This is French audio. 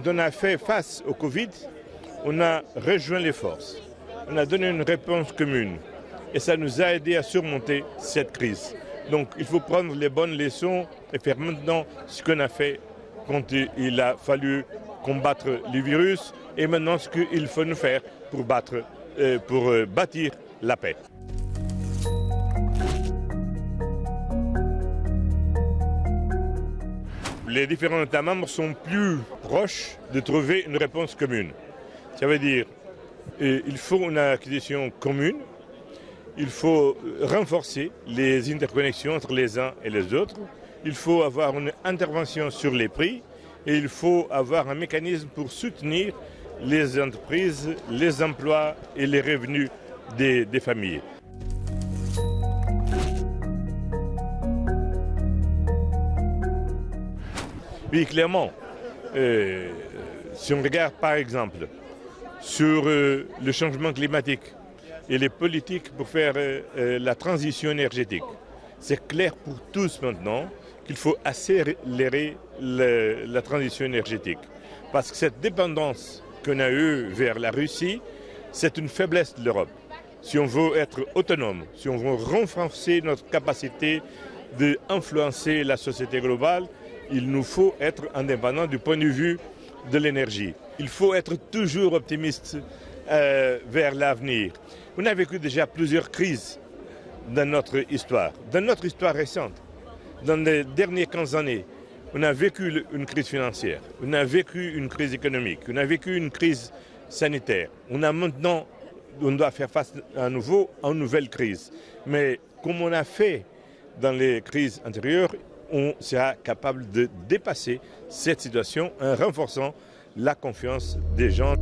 quand on a fait face au Covid, on a rejoint les forces. On a donné une réponse commune. Et ça nous a aidé à surmonter cette crise. Donc il faut prendre les bonnes leçons et faire maintenant ce qu'on a fait quand il a fallu combattre le virus et maintenant ce qu'il faut nous faire pour bâtir la paix. Les différents États membres sont plus proches de trouver une réponse commune. Ça veut dire qu'il faut une acquisition commune, il faut renforcer les interconnexions entre les uns et les autres, il faut avoir une intervention sur les prix et il faut avoir un mécanisme pour soutenir les entreprises, les emplois et les revenus des familles. Oui, clairement, si on regarde par exemple sur le changement climatique et les politiques pour faire la transition énergétique, c'est clair pour tous maintenant qu'il faut accélérer la transition énergétique. Parce que cette dépendance qu'on a eue vers la Russie, c'est une faiblesse de l'Europe. Si on veut être autonome, si on veut renforcer notre capacité d'influencer la société globale, il nous faut être indépendant du point de vue de l'énergie. Il faut être toujours optimiste vers l'avenir. On a vécu déjà plusieurs crises dans notre histoire récente. Dans les dernières 15 années, on a vécu une crise financière, on a vécu une crise économique, on a vécu une crise sanitaire. On doit faire face à nouveau à une nouvelle crise. Mais comme on a fait dans les crises antérieures, on sera capable de dépasser cette situation en renforçant la confiance des gens.